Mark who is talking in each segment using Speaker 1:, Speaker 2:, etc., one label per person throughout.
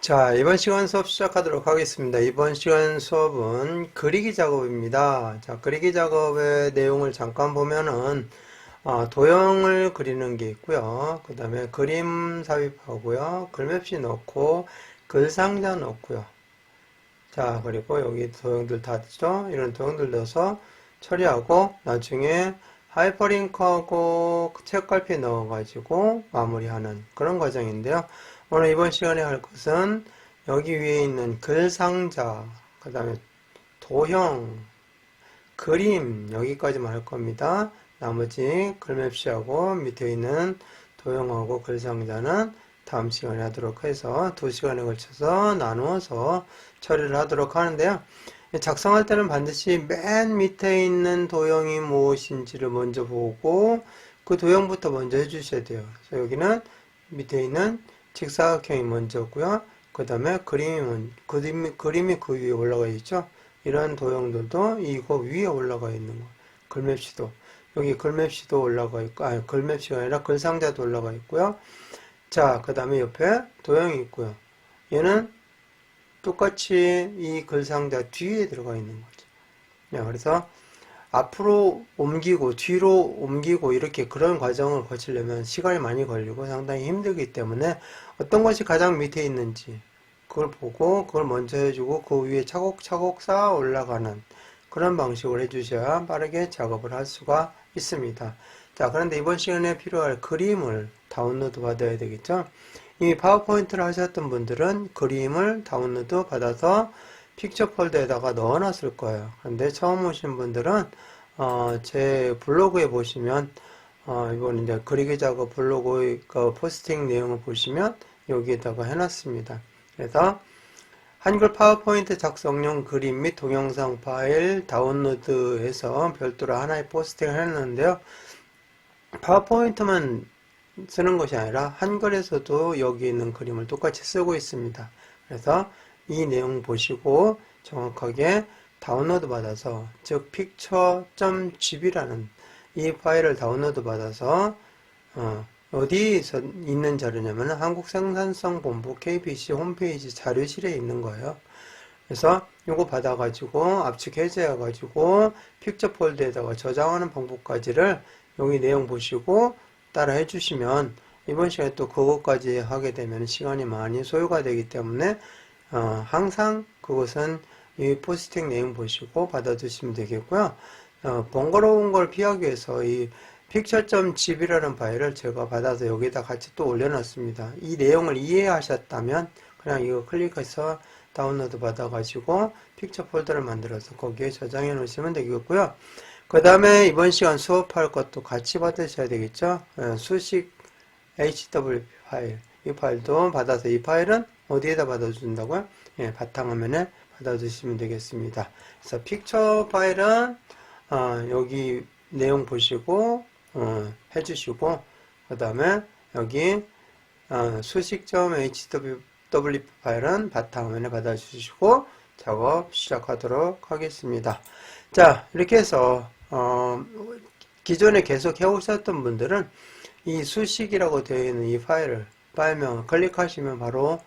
Speaker 1: 자, 이번 시간 수업 시작하도록 하겠습니다. 이번 시간 수업은 그리기 작업입니다. 자, 그리기 작업의 내용을 잠깐 보면은, 도형을 그리는 게 있고요. 그 다음에 그림 삽입하고요. 글맵시 넣고, 글상자 넣고요. 자, 그리고 여기 도형들 다 있죠? 이런 도형들 넣어서 처리하고, 나중에 하이퍼링크하고 책갈피 넣어가지고 마무리하는 그런 과정인데요. 오늘 이번 시간에 할 것은 여기 위에 있는 글상자, 그 다음에 도형, 그림 여기까지만 할 겁니다. 나머지 글맵시하고 밑에 있는 도형하고 글상자는 다음 시간에 하도록 해서 2시간에 걸쳐서 나누어서 처리를 하도록 하는데요. 작성할 때는 반드시 맨 밑에 있는 도형이 무엇인지를 먼저 보고 그 도형부터 먼저 해주셔야 돼요. 그래서 여기는 밑에 있는 직사각형이 먼저고요. 그 다음에 그림이 그 위에 올라가 있죠. 이런 도형들도 이거 위에 올라가 있는 거. 글맵시도. 여기 글맵시도 올라가 있고, 글맵시가 아니라 글상자도 올라가 있고요. 자, 그 다음에 옆에 도형이 있고요. 얘는 똑같이 이 글상자 뒤에 들어가 있는 거죠. 네, 그래서 앞으로 옮기고 뒤로 옮기고 이렇게 그런 과정을 거치려면 시간이 많이 걸리고 상당히 힘들기 때문에 어떤 것이 가장 밑에 있는지 그걸 보고 그걸 먼저 해주고 그 위에 차곡차곡 쌓아 올라가는 그런 방식으로 해주셔야 빠르게 작업을 할 수가 있습니다. 자, 그런데 이번 시간에 필요할 그림을 다운로드 받아야 되겠죠? 이미 파워포인트를 하셨던 분들은 그림을 다운로드 받아서 픽처 폴더에다가 넣어놨을 거예요. 그런데 처음 오신 분들은 제 블로그에 보시면 이번 이제 그리기 작업 블로그 그 포스팅 내용을 보시면 여기에다가 해놨습니다. 그래서 한글 파워포인트 작성용 그림 및 동영상 파일 다운로드해서 별도로 하나의 포스팅을 했는데요. 파워포인트만 쓰는 것이 아니라 한글에서도 여기 있는 그림을 똑같이 쓰고 있습니다. 그래서 이 내용 보시고 정확하게 다운로드 받아서 즉 picture.gb라는 이 파일을 다운로드 받아서 어디서 있는 자료냐면 한국생산성본부 KBC 홈페이지 자료실에 있는 거예요. 그래서 이거 받아가지고 압축 해제해가지고 픽처 폴더에다가 저장하는 방법까지를 여기 내용 보시고 따라 해주시면 이번 시간에 또 그것까지 하게 되면 시간이 많이 소요가 되기 때문에 항상 그것은 이 포스팅 내용 보시고 받아두시면 되겠고요. 번거로운 걸 피하기 위해서 이 picture.gb라는 파일을 제가 받아서 여기다 같이 또 올려놨습니다. 이 내용을 이해하셨다면 그냥 이거 클릭해서 다운로드 받아가지고 픽처 폴더를 만들어서 거기에 저장해 놓으시면 되겠고요. 그 다음에 이번 시간 수업할 것도 같이 받으셔야 되겠죠. 수식 HWP 파일, 이 파일도 받아서 이 파일은 어디에다 받아준다고요? 바탕화면에 받아주시면 되겠습니다. 그래서 픽처 파일은 여기 내용 보시고 해주시고 그 다음에 여기 수식.hwp 파일은 바탕화면에 받아주시고 작업 시작하도록 하겠습니다. 자, 이렇게 해서 기존에 계속 해오셨던 분들은 이 수식이라고 되어 있는 이 파일명을 클릭하시면 바로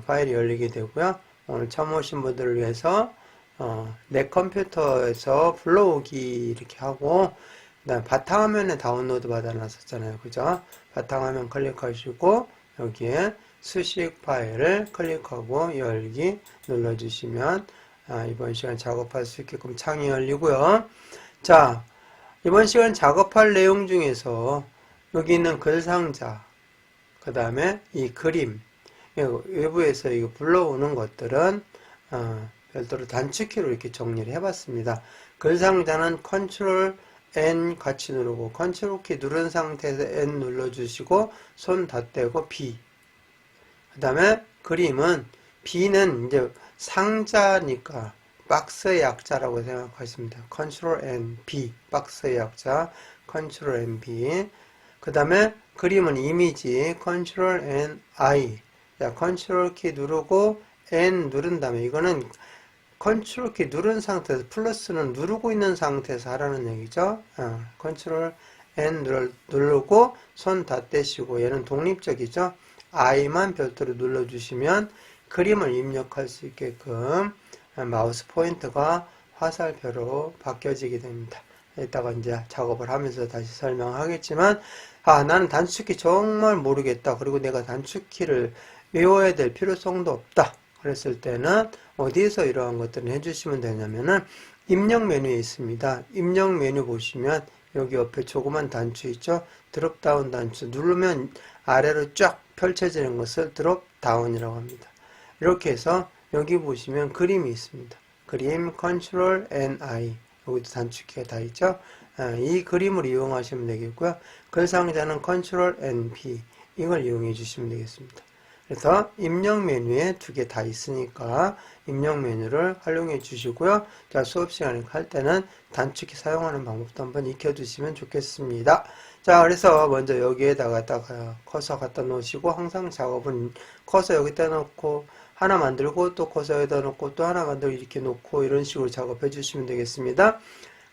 Speaker 1: 파일이 열리게 되고요. 오늘 처음 오신 분들을 위해서 내 컴퓨터에서 불러오기 이렇게 하고 그다음 바탕화면에 다운로드 받아놨었잖아요. 그죠? 바탕화면 클릭하시고 여기에 수식 파일을 클릭하고 열기 눌러주시면 이번 시간 작업할 수 있게끔 창이 열리고요. 자, 이번 시간 작업할 내용 중에서 여기 있는 글상자, 그 다음에 이 그림, 외부에서 이거 불러오는 것들은 별도로 단축키로 이렇게 정리를 해봤습니다. 글상자는 컨트롤 N 같이 누르고 컨트롤 키 누른 상태에서 N 눌러주시고 손 다 떼고 B. 그 다음에 그림은 B는 이제 상자니까 박스의 약자라고 생각하십니다. 컨트롤 N B 박스의 약자 컨트롤 N B. 그 다음에 그림은 이미지 컨트롤 N I. 자, 컨트롤 키 누르고 N 누른 다음에 이거는 컨트롤 키 누른 상태에서 플러스는 누르고 있는 상태에서 하라는 얘기죠. 컨트롤 N 누르고 손 다 떼시고 얘는 독립적이죠. I만 별도로 눌러주시면 그림을 입력할 수 있게끔 마우스 포인터가 화살표로 바뀌어지게 됩니다. 이따가 이제 작업을 하면서 다시 설명하겠지만, 나는 단축키 정말 모르겠다. 그리고 내가 단축키를 외워야 될 필요성도 없다. 그랬을 때는 어디에서 이러한 것들을 해주시면 되냐면은 입력 메뉴에 있습니다. 입력 메뉴 보시면 여기 옆에 조그만 단추 있죠? 드롭다운 단추 누르면 아래로 쫙 펼쳐지는 것을 드롭다운이라고 합니다. 이렇게 해서 여기 보시면 그림이 있습니다. 그림 컨트롤 N-I, 여기도 단축키가 다 있죠? 이 그림을 이용하시면 되겠고요. 글 상자는 컨트롤 N-P, 이걸 이용해 주시면 되겠습니다. 그래서 입력 메뉴에 두 개 다 있으니까 입력 메뉴를 활용해 주시고요. 자, 수업 시간에 할 때는 단축키 사용하는 방법도 한번 익혀 두시면 좋겠습니다. 자, 그래서 먼저 여기에다가 커서 갖다 놓으시고, 항상 작업은 커서 여기다 놓고 하나 만들고 또 커서 여기다 놓고 또 하나 만들고 이렇게 놓고 이런 식으로 작업해 주시면 되겠습니다.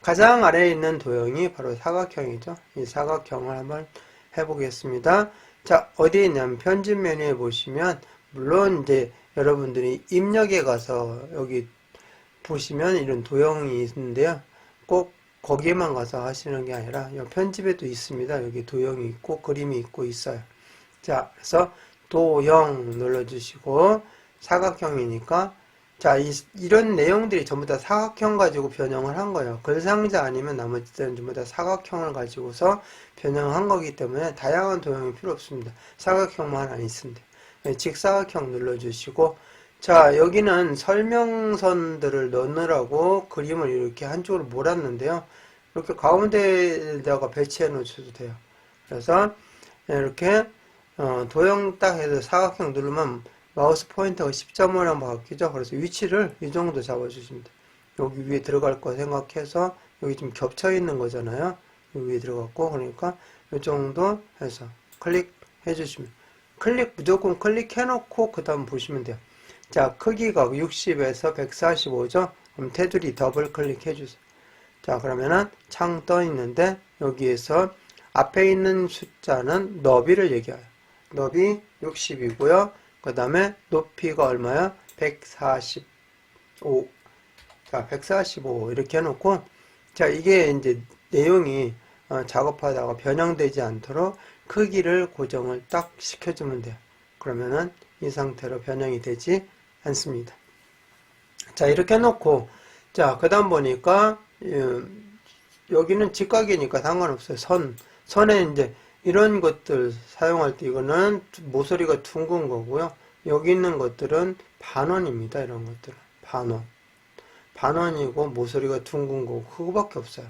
Speaker 1: 가장 아래에 있는 도형이 바로 사각형이죠. 이 사각형을 한번 해보겠습니다. 자, 어디에 있냐면 편집 메뉴에 보시면, 물론 이제 여러분들이 입력에 가서 여기 보시면 이런 도형이 있는데요. 꼭 거기에만 가서 하시는 게 아니라 이 편집에도 있습니다. 여기 도형이 있고 그림이 있고 있어요. 자, 그래서 도형 눌러주시고, 사각형이니까, 자, 이런 내용들이 전부 다 사각형 가지고 변형을 한 거예요. 글상자 아니면 나머지들은 전부 다 사각형을 가지고서 변형한 거기 때문에 다양한 도형이 필요 없습니다. 사각형만 안 있으면 돼요. 네, 직사각형 눌러주시고, 자, 여기는 설명선들을 넣느라고 그림을 이렇게 한쪽으로 몰았는데요. 이렇게 가운데에다가 배치해 놓으셔도 돼요. 그래서 이렇게 도형 딱 해서 사각형 누르면 마우스 포인터가 10.5랑 바뀌죠. 그래서 위치를 이 정도 잡아주시면 돼요. 여기 위에 들어갈 거 생각해서, 여기 좀 겹쳐 있는 거잖아요. 여기 위에 들어갔고, 그러니까 이 정도 해서 클릭해 주시면, 무조건 클릭해 놓고 그 다음 보시면 돼요. 자, 크기가 60에서 145죠. 그럼 테두리 더블 클릭해 주세요. 자, 그러면은 창 떠 있는데 여기에서 앞에 있는 숫자는 너비를 얘기해요. 너비 60이고요. 그 다음에 높이가 얼마야? 145. 자, 145 이렇게 해놓고, 자, 이게 이제 내용이 작업하다가 변형되지 않도록 크기를 고정을 딱 시켜주면 돼요. 그러면은 이 상태로 변형이 되지 않습니다. 자, 이렇게 해놓고, 자, 그 다음 보니까 여기는 직각이니까 상관없어요. 선에 이제 이런 것들 사용할 때 이거는 모서리가 둥근 거고요. 여기 있는 것들은 반원입니다. 이런 것들은 반원이고 모서리가 둥근 거고 그거밖에 없어요.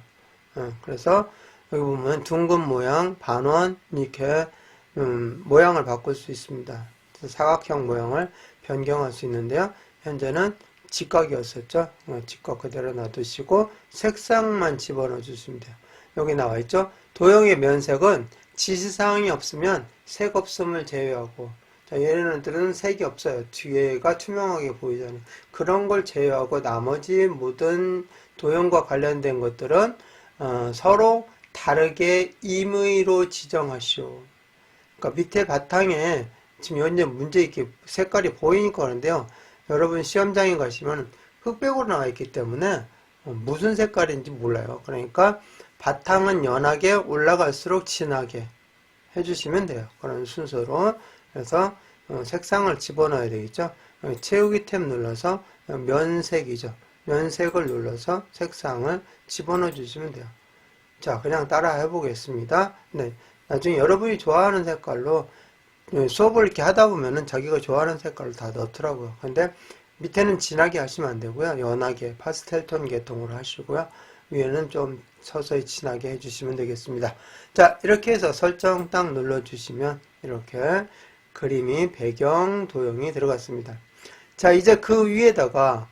Speaker 1: 그래서 여기 보면 둥근 모양, 반원 이렇게 모양을 바꿀 수 있습니다. 사각형 모양을 변경할 수 있는데요. 현재는 직각이었었죠. 직각 그대로 놔두시고 색상만 집어넣어 주시면 돼요. 여기 나와 있죠. 도형의 면색은 지시사항이 없으면 색 없음을 제외하고, 자, 얘네들은 색이 없어요. 뒤에가 투명하게 보이잖아요. 그런 걸 제외하고 나머지 모든 도형과 관련된 것들은 서로 다르게 임의로 지정하시오. 그러니까 밑에 바탕에 지금 현재 문제 이렇게 색깔이 보이니까 그런데요. 여러분 시험장에 가시면 흑백으로 나와 있기 때문에 무슨 색깔인지 몰라요. 그러니까 바탕은 연하게 올라갈수록 진하게 해주시면 돼요. 그런 순서로. 그래서 색상을 집어넣어야 되겠죠. 채우기 탭 눌러서 면색이죠. 면색을 눌러서 색상을 집어넣어 주시면 돼요. 자, 그냥 따라 해보겠습니다. 네, 나중에 여러분이 좋아하는 색깔로 수업을 이렇게 하다 보면은 자기가 좋아하는 색깔을 다 넣더라고요. 근데 밑에는 진하게 하시면 안 되고요. 연하게 파스텔 톤 계통으로 하시고요. 위에는 좀 서서히 진하게 해주시면 되겠습니다. 자, 이렇게 해서 설정 딱 눌러주시면 이렇게 그림이 배경 도형이 들어갔습니다. 자, 이제 그 위에다가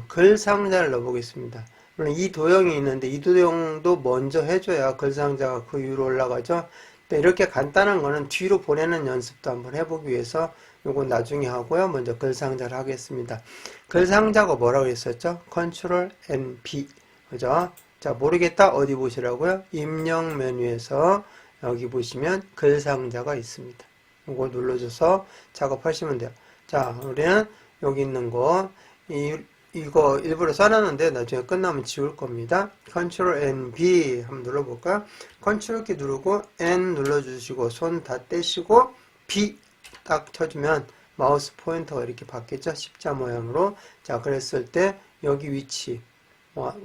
Speaker 1: 글 상자를 넣어보겠습니다. 물론 이 도형이 있는데 이 도형도 먼저 해줘야 글 상자가 그 위로 올라가죠. 이렇게 간단한 거는 뒤로 보내는 연습도 한번 해보기 위해서 요건 나중에 하고요. 먼저 글 상자를 하겠습니다. 글 상자가 뭐라고 했었죠? 컨트롤 N-B. 그죠? 자, 모르겠다. 어디 보시라고요? 입력 메뉴에서 여기 보시면 글 상자가 있습니다. 이거 눌러줘서 작업하시면 돼요. 자, 우리는 여기 있는 거, 이거 일부러 써놨는데 나중에 끝나면 지울 겁니다. Ctrl N, B 한번 눌러볼까요? Ctrl 키 누르고 N 눌러주시고 손 다 떼시고 B 딱 쳐주면 마우스 포인터가 이렇게 바뀌죠? 십자 모양으로. 자, 그랬을 때 여기 위치,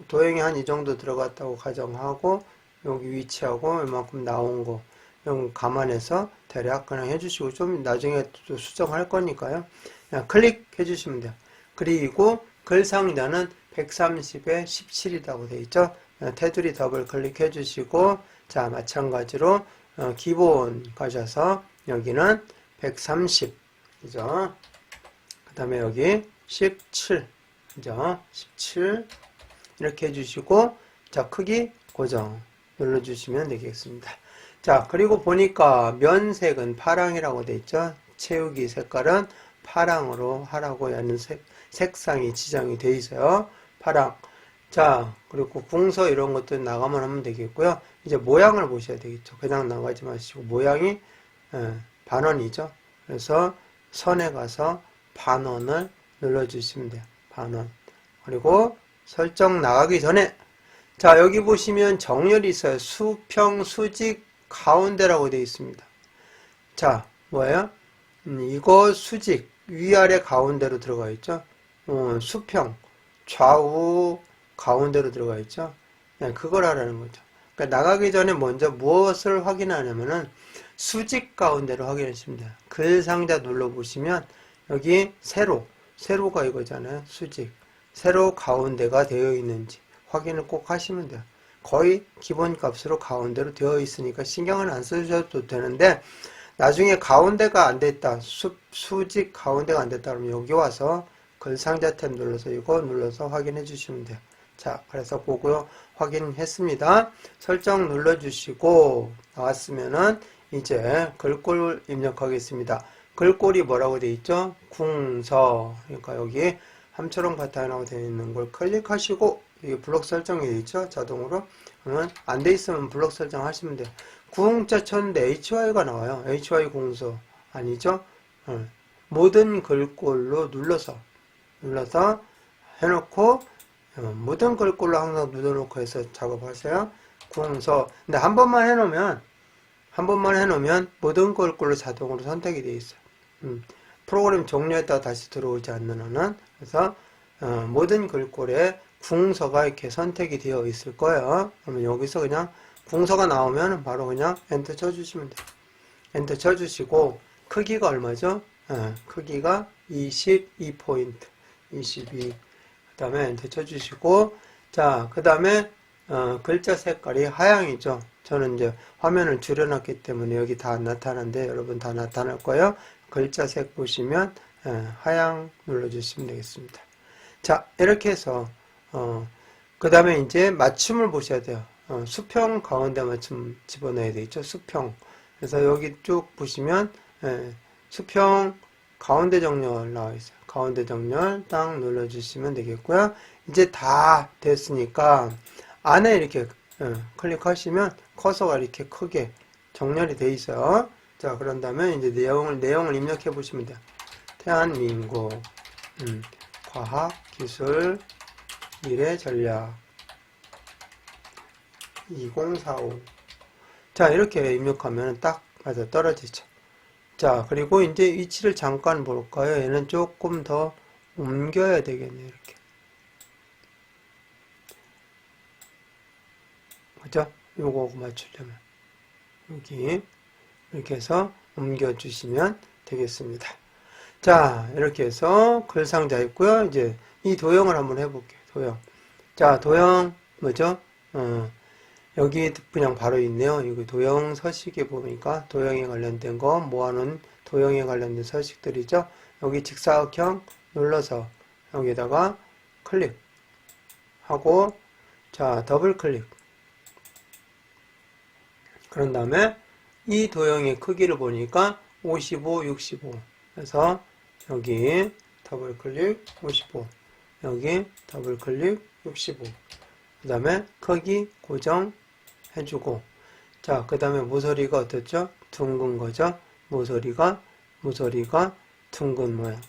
Speaker 1: 도형이 한 이 정도 들어갔다고 가정하고 여기 위치하고 이만큼 나온 거 이런 거 감안해서 대략 그냥 해주시고 좀 나중에 또 수정할 거니까요. 그냥 클릭해 주시면 돼요. 그리고 글 상자는 130에 17이라고 되어 있죠. 테두리 더블 클릭해 주시고 자 마찬가지로 기본 가셔서 여기는 130 그죠? 그 다음에 여기 17 그죠? 17 이렇게 해주시고 자 크기 고정 눌러주시면 되겠습니다. 자 그리고 보니까 면색은 파랑이라고 되어 있죠. 채우기 색깔은 파랑으로 하라고 하는 색상이 지정이 되어 있어요. 파랑. 자 그리고 궁서 이런 것들 나가면 하면 되겠고요. 이제 모양을 보셔야 되겠죠. 그냥 나가지 마시고 모양이 반원이죠. 그래서 선에 가서 반원을 눌러주시면 돼요. 반원. 그리고 설정 나가기 전에 자 여기 보시면 정렬이 있어요. 수평, 수직, 가운데라고 되어 있습니다. 자 뭐예요? 이거 수직 위아래 가운데로 들어가 있죠. 수평 좌우 가운데로 들어가 있죠. 네, 그걸 하라는 거죠. 그러니까 나가기 전에 먼저 무엇을 확인하냐면은 수직 가운데로 확인하시면 돼요. 글 상자 눌러보시면 여기 세로가 이거잖아요. 수직 세로 가운데가 되어 있는지 확인을 꼭 하시면 돼요. 거의 기본 값으로 가운데로 되어 있으니까 신경을 안 쓰셔도 되는데 나중에 가운데가 안 됐다. 수직 가운데가 안 됐다 그러면 여기 와서 글 상자 탭 눌러서 이거 눌러서 확인해 주시면 돼요. 자, 그래서 보고요. 확인했습니다. 설정 눌러주시고 나왔으면은 이제 글꼴 입력하겠습니다. 글꼴이 뭐라고 되어 있죠? 궁서. 그러니까 여기 함초롱 바탕이라고 되어 있는 걸 클릭하시고 이게 블록 설정이 되어 있죠? 자동으로. 그러면 안 돼 있으면 블록 설정 하시면 돼요. 구웅자 쳤는데 HY가 나와요. HY 궁서. 아니죠? 모든 글꼴로 눌러서 해놓고 모든 글꼴로 항상 눌러놓고 해서 작업하세요. 궁서. 근데 한 번만 해놓으면 모든 글꼴로 자동으로 선택이 되어 있어요. 프로그램 종료했다가 다시 들어오지 않는 한은. 그래서 모든 글꼴에 궁서가 이렇게 선택이 되어 있을 거예요. 그러면 여기서 그냥 궁서가 나오면 바로 그냥 엔터 쳐주시면 돼요. 엔터 쳐주시고 크기가 얼마죠? 크기가 22포인트 22. 그 다음에 엔터 쳐주시고 자 그 다음에 글자 색깔이 하향이죠. 저는 이제 화면을 줄여놨기 때문에 여기 다 안 나타나는데 여러분 다 나타날 거예요. 글자 색 보시면 하향 눌러주시면 되겠습니다. 자 이렇게 해서 그 다음에 이제 맞춤을 보셔야 돼요. 수평 가운데 맞춤 집어넣어야 되겠죠. 수평. 그래서 여기 쭉 보시면 수평 가운데 정렬 나와 있어요. 가운데 정렬 딱 눌러주시면 되겠고요. 이제 다 됐으니까 안에 이렇게 클릭하시면 커서가 이렇게 크게 정렬이 돼 있어요. 자 그런 다음에 이제 내용을 입력해 보시면 돼요. 대한민국 과학, 기술, 미래 전략 2045. 자 이렇게 입력하면 딱 맞아 떨어지죠. 자 그리고 이제 위치를 잠깐 볼까요? 얘는 조금 더 옮겨야 되겠네요. 이렇게 그죠? 요거 맞추려면 여기 이렇게 해서 옮겨 주시면 되겠습니다. 자 이렇게 해서 글 상자 있고요. 이제 이 도형을 한번 해볼게요. 도형. 자 도형 뭐죠? 여기 그냥 바로 있네요. 여기 도형 서식에 보니까 도형에 관련된 거 모아놓은 도형에 관련된 서식들이죠. 여기 직사각형 눌러서 여기다가 클릭하고 자 더블 클릭. 그런 다음에 이 도형의 크기를 보니까 55, 65. 그래서 여기 더블 클릭 55. 여기 더블 클릭 65. 그 다음에 크기 고정 해주고 자 그 다음에 모서리가 어떻죠? 둥근 거죠. 모서리가 둥근 모양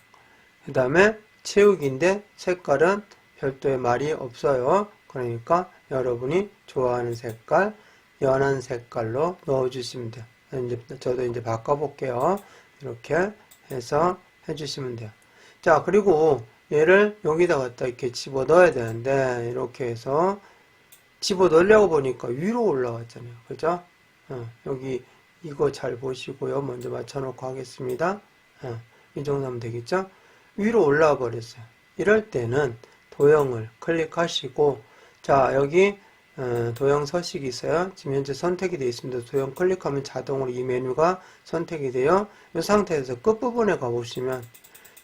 Speaker 1: 그 다음에 채우기인데 색깔은 별도의 말이 없어요. 그러니까 여러분이 좋아하는 색깔, 연한 색깔로 넣어주시면 돼요. 저도 이제 바꿔볼게요. 이렇게 해서 해주시면 돼요. 자, 그리고 얘를 여기다 갖다 이렇게 집어 넣어야 되는데, 이렇게 해서 집어 넣으려고 보니까 위로 올라왔잖아요. 그죠? 여기 이거 잘 보시고요. 먼저 맞춰놓고 하겠습니다. 이 정도 하면 되겠죠? 위로 올라와 버렸어요. 이럴 때는 도형을 클릭하시고, 자, 여기 도형 서식이 있어요. 지금 현재 선택이 되어 있습니다. 도형 클릭하면 자동으로 이 메뉴가 선택이 돼요. 이 상태에서 끝부분에 가보시면,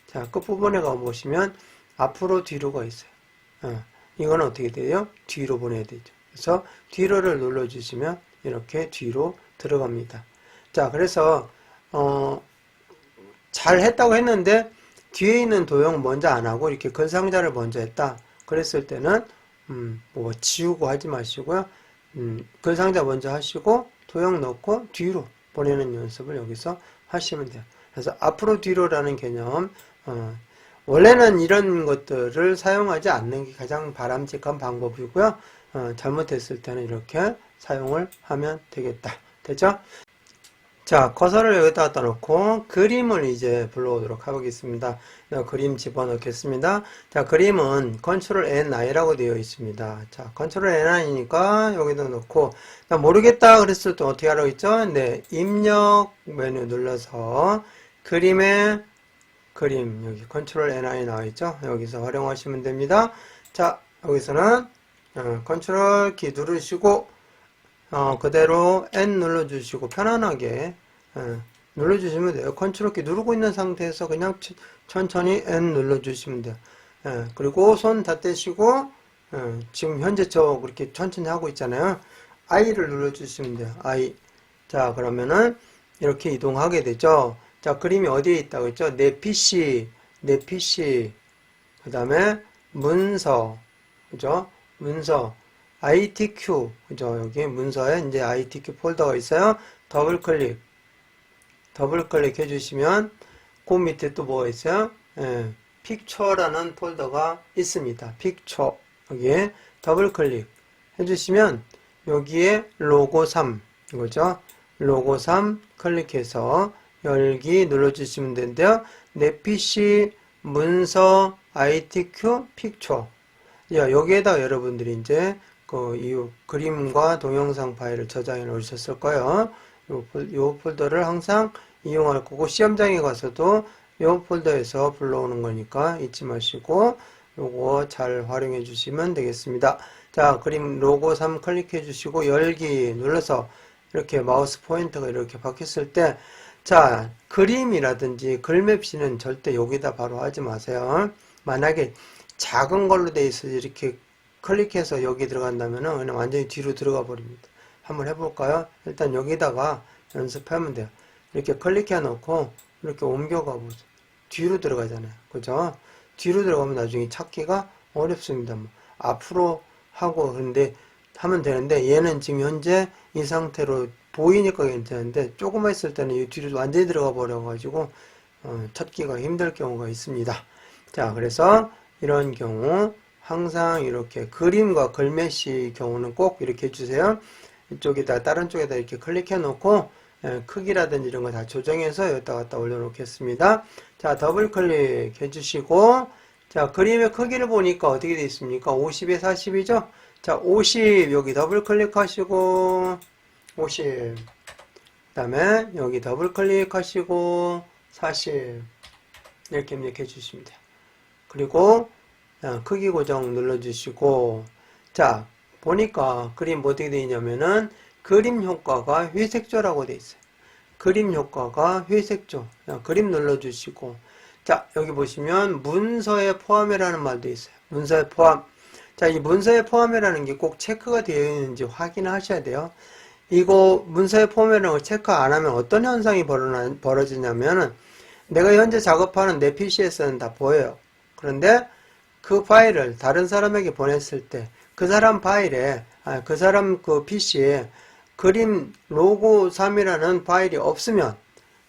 Speaker 1: 자, 끝부분에 가보시면 앞으로 뒤로가 있어요. 이건 어떻게 돼요? 뒤로 보내야 되죠. 그래서 뒤로를 눌러주시면 이렇게 뒤로 들어갑니다. 자, 그래서 잘 했다고 했는데 뒤에 있는 도형 먼저 안 하고 이렇게 글 상자를 먼저 했다. 그랬을 때는 뭐 지우고 하지 마시고요. 글 상자 먼저 하시고 도형 넣고 뒤로 보내는 연습을 여기서 하시면 돼요. 그래서 앞으로 뒤로라는 개념, 원래는 이런 것들을 사용하지 않는 게 가장 바람직한 방법이고요. 잘못했을 때는 이렇게 사용을 하면 되겠다. 됐죠? 자, 커서를 여기다 갖다 놓고 그림을 이제 불러오도록 하겠습니다. 그림 집어넣겠습니다. 자, 그림은 컨트롤 N-I라고 되어 있습니다. 자, 컨트롤 N-I니까 여기다 놓고, 나 모르겠다 그랬을 때 어떻게 하라고 했죠? 네, 입력 메뉴 눌러서 그림에 그림, 여기 컨트롤 N-I 나와 있죠? 여기서 활용하시면 됩니다. 자, 여기서는 컨트롤 키 누르시고 그대로 N 눌러주시고 편안하게 눌러주시면 돼요. 컨트롤 키 누르고 있는 상태에서 그냥 천천히 N 눌러주시면 돼요. 그리고 손 다 떼시고 지금 현재 저 그렇게 천천히 하고 있잖아요. I를 눌러주시면 돼요. I. 자, 그러면은 이렇게 이동하게 되죠. 자, 그림이 어디에 있다고 했죠? 내 PC, 그 다음에 문서, 그죠? 문서, ITQ, 그죠? 여기 문서에 이제 ITQ 폴더가 있어요. 더블 클릭 해주시면, 그 밑에 또 뭐가 있어요? 픽처라는 폴더가 있습니다. 픽처. 여기에 더블 클릭 해주시면, 여기에 로고 3, 이거죠? 로고 3 클릭해서, 열기 눌러주시면 되는데요. 내 PC, 문서, ITQ, 픽처. 여기에다 여러분들이 이제 이 그림과 동영상 파일을 저장해 놓으셨을 거예요. 요 폴더를 항상 이용할 거고, 시험장에 가서도 요 폴더에서 불러오는 거니까 잊지 마시고, 요거 잘 활용해 주시면 되겠습니다. 자, 그림 로고 3 클릭해 주시고, 열기 눌러서 이렇게 마우스 포인터가 이렇게 바뀌었을 때, 자, 그림이라든지 글맵시는 절대 여기다 바로 하지 마세요. 만약에 작은 걸로 돼 있어서 이렇게 클릭해서 여기 들어간다면 그냥 완전히 뒤로 들어가 버립니다. 한번 해볼까요? 일단 여기다가 연습하면 돼요. 이렇게 클릭해 놓고 이렇게 옮겨가 보세요. 뒤로 들어가잖아요. 그죠? 뒤로 들어가면 나중에 찾기가 어렵습니다. 앞으로 하고 그런데 하면 되는데 얘는 지금 현재 이 상태로 보이니까 괜찮은데 조금만 있을 때는 이 뒤로 완전히 들어가 버려가지고 찾기가 힘들 경우가 있습니다. 자, 그래서 이런 경우 항상 이렇게 그림과 글매시 경우는 꼭 이렇게 해주세요. 이쪽에다 다른 쪽에다 이렇게 클릭해 놓고 크기라든지 이런 거 다 조정해서 여기다 갖다 올려 놓겠습니다. 자, 더블 클릭 해주시고, 자, 그림의 크기를 보니까 어떻게 되어 있습니까? 50에 40이죠? 자, 50 여기 더블 클릭하시고 50, 그 다음에 여기 더블 클릭하시고 40 이렇게 입력해 주시면 돼요. 그리고 크기 고정 눌러주시고, 자, 보니까 그림 어떻게 되어 있냐면은 그림 효과가 회색조라고 되어 있어요. 그림 효과가 회색조. 그림 눌러주시고, 자, 여기 보시면 문서에 포함이라는 말도 있어요. 문서에 포함. 자, 이 문서에 포함이라는 게 꼭 체크가 되어 있는지 확인하셔야 돼요. 이거 문서에 포함이라는 걸 체크 안 하면 어떤 현상이 벌어지냐면은 내가 현재 작업하는 내 PC에서는 다 보여요. 그런데 그 파일을 다른 사람에게 보냈을 때 그 사람 파일에, 그 사람 그 PC에 그림 로고 3이라는 파일이 없으면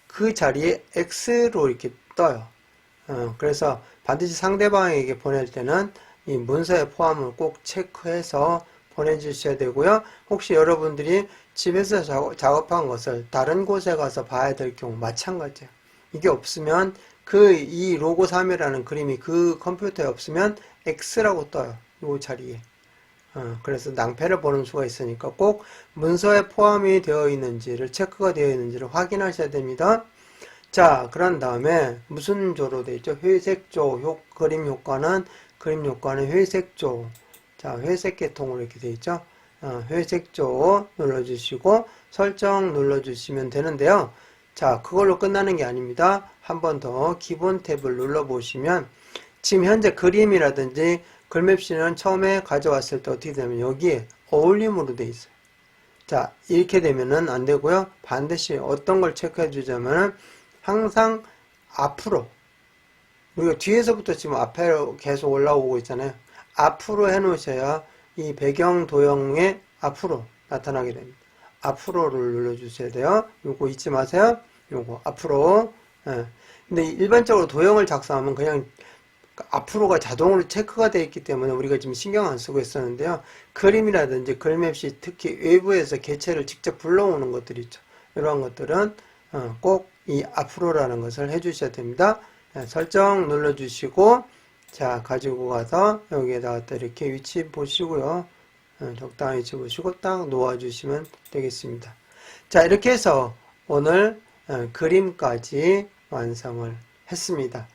Speaker 1: 그 자리에 X로 이렇게 떠요. 그래서 반드시 상대방에게 보낼 때는 이 문서의 포함을 꼭 체크해서 보내주셔야 되고요. 혹시 여러분들이 집에서 작업한 것을 다른 곳에 가서 봐야 될 경우 마찬가지예요. 이게 없으면 이 로고 3이라는 그림이 그 컴퓨터에 없으면 X라고 떠요. 이 자리에. 그래서 낭패를 보는 수가 있으니까 꼭 문서에 포함이 되어 있는지를 체크가 되어 있는지를 확인하셔야 됩니다. 자, 그런 다음에 무슨 조로 되어 있죠? 회색조, 그림 효과는 회색조. 자, 회색 계통으로 이렇게 되어 있죠? 회색조 눌러주시고 설정 눌러주시면 되는데요. 자, 그걸로 끝나는 게 아닙니다. 한 번 더 기본 탭을 눌러보시면 지금 현재 그림이라든지 글맵시는 처음에 가져왔을 때 어떻게 되냐면 여기에 어울림으로 되어 있어요. 자, 이렇게 되면은 안 되고요. 반드시 어떤 걸 체크해 주자면은 항상 앞으로, 우리가 뒤에서부터 지금 앞으로 계속 올라오고 있잖아요. 앞으로 해 놓으셔야 이 배경 도형의 앞으로 나타나게 됩니다. 앞으로를 눌러주셔야 돼요. 요거 잊지 마세요. 요거 앞으로. 예. 근데 일반적으로 도형을 작성하면 그냥 앞으로가 자동으로 체크가 되어 있기 때문에 우리가 지금 신경 안 쓰고 있었는데요. 그림이라든지 글맵시 특히 외부에서 개체를 직접 불러오는 것들이 있죠. 이러한 것들은 꼭 이 앞으로라는 것을 해주셔야 됩니다. 설정 눌러주시고 자 가지고 가서 여기에다가 이렇게 위치 보시고요. 적당히 위치 보시고 딱 놓아주시면 되겠습니다. 자 이렇게 해서 오늘 그림까지 완성을 했습니다.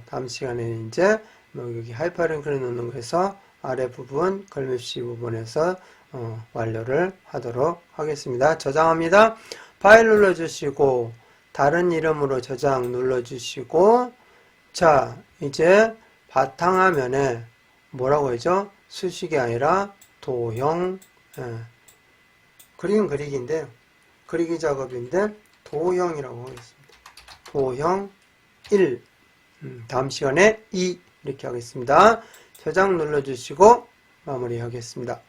Speaker 1: 다음 시간에는 이제 여기 하이퍼링크를 넣는 거에서 아래 부분 글맵시 부분에서 완료를 하도록 하겠습니다. 저장합니다. 파일 눌러주시고 다른 이름으로 저장 눌러주시고 자 이제 바탕화면에 뭐라고 하죠? 수식이 아니라 도형 그림 그리기인데 그리기 작업인데 도형이라고 하겠습니다. 도형 1 다음 시간에 2 이렇게 하겠습니다. 저장 눌러주시고 마무리하겠습니다.